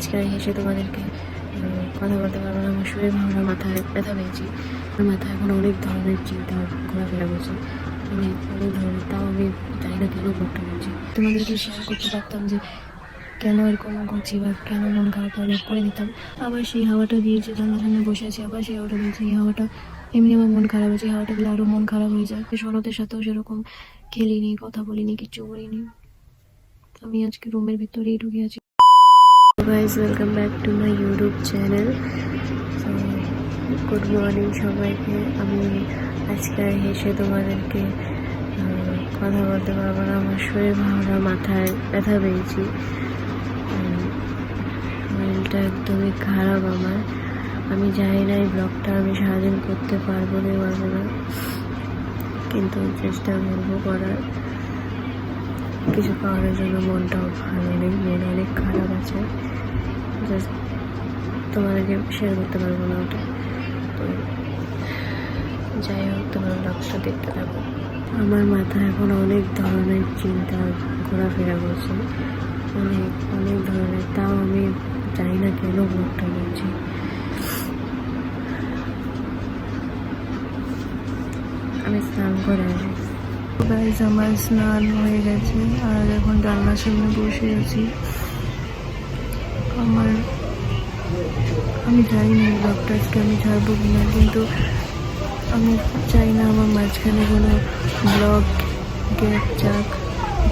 আজকে এসে তোমাদেরকে কথা বলতে পারবো না। আমার শরীর ভালো না, মাথায় ব্যথা পেয়েছি। আমার মাথায় এখন অনেক ধরনের চিন্তা ঘোরাফেরা করছে, অনেক ধরনের। তাও আমি জানি না কেন করতে পারছি। তোমাদেরকে শেয়ার করতে পারতাম যে কেন এরকম করছি বা কেন মন খারাপ হলে করে দিতাম। আবার সেই হাওয়াটা দিয়েছে, জানার সামনে বসে আছি, আবার সেই হাওয়াটা দিয়েছে। এই হাওয়াটা এমনি আমার মন খারাপ হয়েছে, এই হাওয়াটা দিলে আরও মন খারাপ হয়ে যায়। সনদের সাথেও সেরকম খেলিনি, কথা বলিনি, কিচ্ছু করিনি। আমি আজকে রুমের ভিতরেই ঢুকে আছি। Guys, welcome back to my YouTube channel. Good morning সবাইকে। আমি আজকে এসে তোমাদেরকে কথা বলতে পারবো না। আমার শরীর ভালো না, মাথায় ব্যথা পেয়েছি। শরীরটা একদমই খারাপ আমার। আমি জানি না এই ব্লগটা আমি সারাদিন করতে পারবো না, কিন্তু চেষ্টা করবো করার। কিছু কারণের জন্য মনটাও ভালো নেই, মন অনেক খারাপ আছে। জাস্ট তোমাদেরকে শেয়ার করতে পারবো না ওটা। তো যাই হোক, তোমার ব্লগটা দেখতে থাকো। আমার মাথায় এখন অনেক ধরনের চিন্তা ঘোরাফেরা করছে, অনেক ধরনের। তাও আমি জানি না কেন ব্লগটা করছি। আমি স্নান করে আসি। গাইস, আমার স্নান হয়ে গেছে আর এখন রান্নার সামনে বসে আছি। আমি জানি না এই ব্লগটা আজকে আমি ছাড়বো কিনা, কিন্তু আমি চাই না আমার মাঝখানে কোনো ব্লগ গ্যাপ যাক।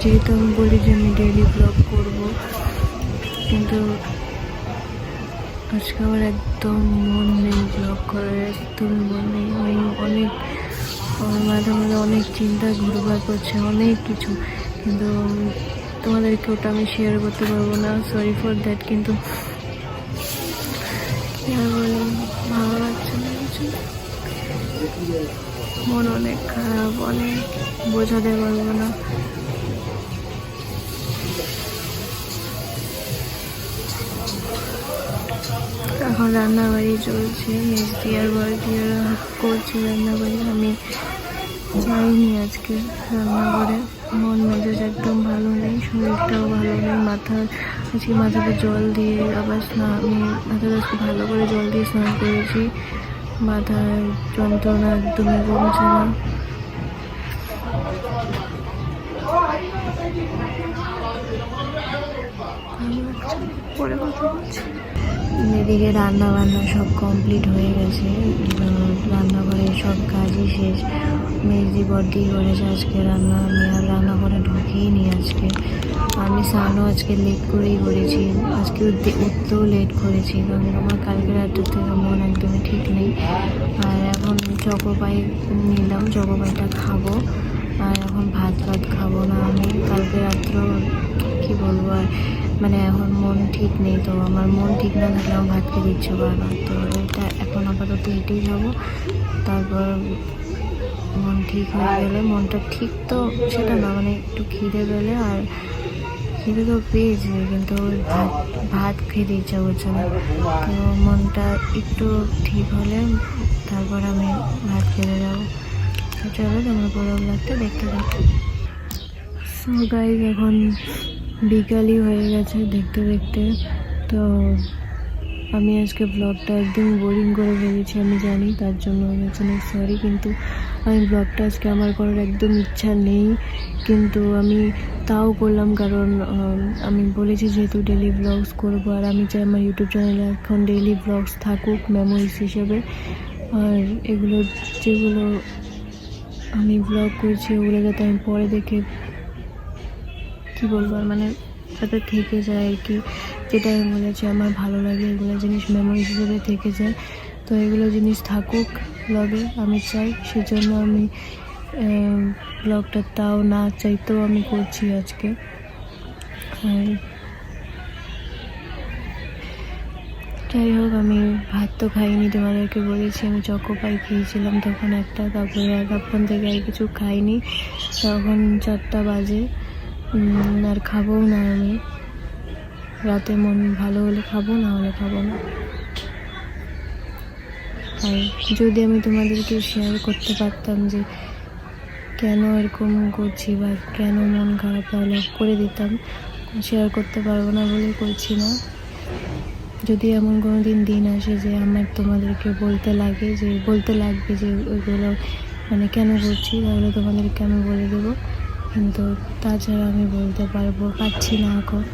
যেহেতু আমি বলি যে আমি ডেইলি ব্লগ করবো, কিন্তু আজকে আমার একদম মন নেই ব্লগ করার, একদমই মন নেই। আমার মাঝে মাঝে অনেক চিন্তা ঘুরবার করছে, অনেক কিছু, কিন্তু তোমাদেরকে ওটা আমি শেয়ার করতে পারবো না। Sorry for that. কিন্তু ভালো লাগছে না কিছু, মন অনেক খারাপ, অনেক বোঝাতে পারবো না। এখন রান্নাবাড়ি চলছে, মিষ্টি আর বরদিয়ারা করছে রান্নাবাড়ি। আমি যাইনি আজকে রান্না করে। মন মেজাজ একদম ভালো নেই, শরীরটাও ভালো নেই। আজকে মাথাতে জল দিয়ে আবার আমি মাথাটা ভালো করে জল দিয়ে স্নান করেছি। মাথার যন্ত্রণা একদমই কমছে না। পরে কথা বলছি। এদিকে রান্না বান্না সব কমপ্লিট হয়ে গেছে, রান্নাঘরে সব কাজই শেষ। মেজদি বড্ডি করেছে আজকে রান্না। আমি আর রান্নাঘরে ঢুকিয়ে নি আজকে। আমি স্নানও আজকে লেট করেই করেছি, আজকে উঠতেও লেট করেছি, কারণ আমার কালকে রাতের থেকে মন একদমই ঠিক নেই। আর এখন চকোপাই নিলাম, চকোপাইটা খাবো। আর এখন ভাত খাবো না আমি। কালকে রাত্র কি বলবো আর, মানে এখন মন ঠিক নেই। তো আমার মন ঠিক না থাকলে আমার ভাত খেতে ইচ্ছে করে না। তো এটা এখন আপাতত এটাই খাবো। তারপর মন ঠিক হয়ে গেলে, মনটা ঠিক তো সেটা না, মানে একটু খিদে পেলে, আর খিদে তো পেয়েছি কিন্তু ভাত খেতে ইচ্ছা করছে না। তো মনটা একটু ঠিক হলে তারপর আমি ভাত খেতে যাবো। তো চলো, তোমরা পুরো ব্লগটা দেখতে থাকো। সো গাইস, এখন বিকালই হয়ে গেছে দেখতে দেখতে। তো আমি আজকে ব্লগটা একদম বোরিং করে ফেলেছি, আমি জানি, তার জন্য অনেক সরি। কিন্তু আমি ব্লগটা আজকে আমার করার একদম ইচ্ছা নেই, কিন্তু আমি তাও করলাম, কারণ আমি বলেছি যেহেতু ডেলি ব্লগস করবো। আর আমি চাই আমার ইউটিউব চ্যানেলে এখন ডেলি ব্লগস থাকুক মেমোরিজ হিসেবে। আর এগুলো যেগুলো আমি ব্লগ করছি ওগুলো যাতে আমি পরে দেখে কী বলবো, মানে যাতে থেকে যায় আর কি। যেটা আমি বলেছি আমার ভালো লাগে, এগুলো জিনিস মেমোরিজ হিসেবে থেকে যায়। তো এগুলো জিনিস থাকুক ব্লগে, আমি চাই। সেজন্য আমি ব্লগটা তাও না চাইতেও আমি করছি আজকে। আর যাই হোক, আমি ভাত তো খাইনি, তোমাদেরকে বলেছি। আমি চকোপাই খেয়েছিলাম তখন একটা, তারপরে তখন থেকে আর কিছু খাইনি। তখন 4টা বাজে। আর খাবো না আমি। রাতে মন ভালো হলে খাবো, না হলে খাবো না। আর যদি আমি তোমাদেরকে শেয়ার করতে পারতাম যে কেন এরকম করছি বা কেন মন খারাপ, তাহলে করে দিতাম। শেয়ার করতে পারবো না বলে করছি না। যদি এমন কোনো দিন আসে যে আমার তোমাদেরকে বলতে লাগবে যে ওইগুলো মানে কেন করছি, তাহলে তোমাদেরকে আমি বলে দেবো, কিন্তু তাছাড়া আমি বলতে পারছি না এখন।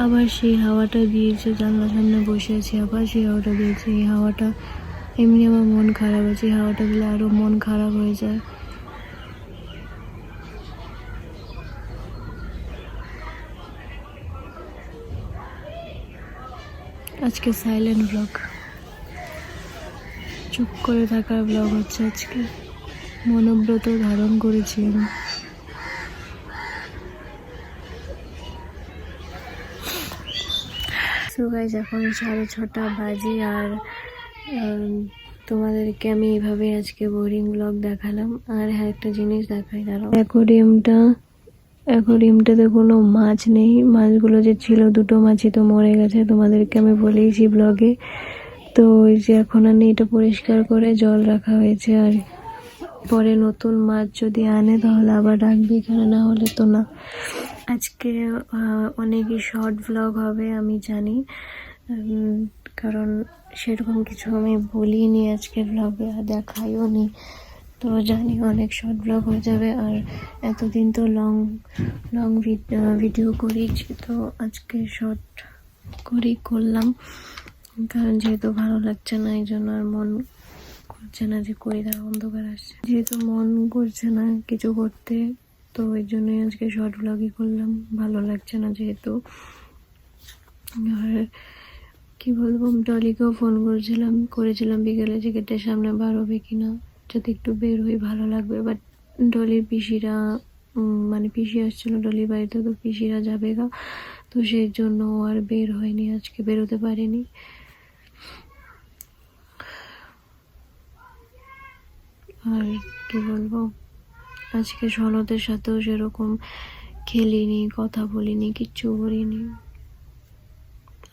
আবার সেই হাওয়াটা দিয়েছে, জানলার সামনে বসে আছি, আবার সেই হাওয়াটা দিয়েছে। এই হাওয়াটা এমনি আমার মন খারাপ আছে, এই হাওয়াটা দিলে আরও মন খারাপ হয়ে যায়। আজকে সাইলেন্ট ব্লগ, চুপ করে থাকার ব্লগ হচ্ছে আজকে। মনোব্রত ধারণ করেছি আমি। সো গাইস, এখন 6:30 বাজে, আর তোমাদেরকে আমি এইভাবে আজকে বোরিং ব্লগ দেখালাম। আর হ্যাঁ, একটা জিনিস দেখাই, দাঁড়াও। অ্যাকোয়ারিয়ামটাতে কোনো মাছ নেই, মাছগুলো যে ছিল 2টো মাছই তো মরে গেছে, তোমাদেরকে আমি বলেইছি ব্লগে। তো ওই যে এখন আর এটা পরিষ্কার করে জল রাখা হয়েছে, আর পরে নতুন মাছ যদি আনে তাহলে আবার রাখবে এখানে, না হলে তো না। আজকে অনেকই শর্ট ব্লগ হবে আমি জানি, কারণ সেরকম কিছু আমি বলিনি আজকে ব্লগে, আর দেখাইও নি। তো জানি অনেক শর্ট ব্লগ হয়ে যাবে, আর এতদিন তো লং ভিডিও করেছি, তো আজকে শর্ট করেই করলাম, কারণ যেহেতু ভালো লাগছে না, এই জন্য আর মন করছে না যে করি, তার অন্ধকার আসছে, যেহেতু মন করছে না কিছু করতে, তো ওই জন্যই আজকে শর্ট ব্লগই করলাম। ভালো লাগছে না যেহেতু। আর কি বলবো, ডলিকেও ফোন করেছিলাম বিকেলে যে গেটের সামনে বার হবে কিনা, যদি একটু বের হই ভালো লাগবে। বাট ডলির পিসিরা মানে পিসি আসছিল ডলির বাড়িতে, তো পিসিরা যাবে গা, তো সেই জন্য আর বের হয়নি, আজকে বেরোতে পারেনি। আর কি বলবো, আজকে সনদের সাথেও সেরকম খেলিনি, কথা বলিনি, কিচ্ছু করিনি।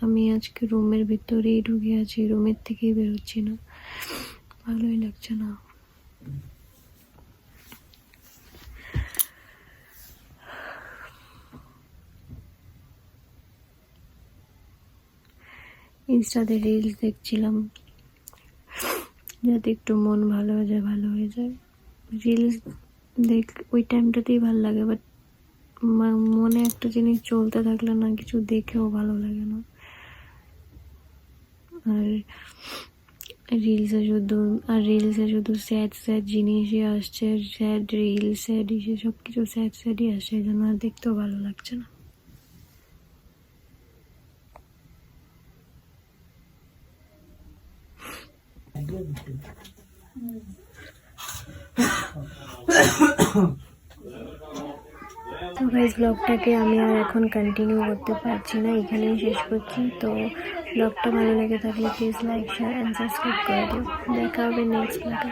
আমি আজকে রুমের ভিতরেই ঢুকে আছি, রুমের থেকেই বেরোচ্ছি না, ভালোই লাগছে না। ইনস্টাতে রিলস দেখছিলাম, যাতে একটু মন ভালো হয়ে যায়। রিলস ওই টাইমটাতেই ভালো লাগে, বাট মনে একটা জিনিস চলতে থাকলে না কিছু দেখেও ভালো লাগে না। আর রিলসে শুধু স্যাড জিনিসই আসছে, স্যাড রিলস, স্যাড ইসে সব কিছু স্যাডই আসছে, এই জন্য আর দেখতেও ভালো লাগছে না। তো গাইস, ব্লগটাকে আমি আর এখন কন্টিনিউ করতে পারছি না, এখানেই শেষ করছি। তো ব্লগটা ভালো লেগে থাকলে please like, share and subscribe করে দিও। দেখা হবে নেক্সট ব্লগে।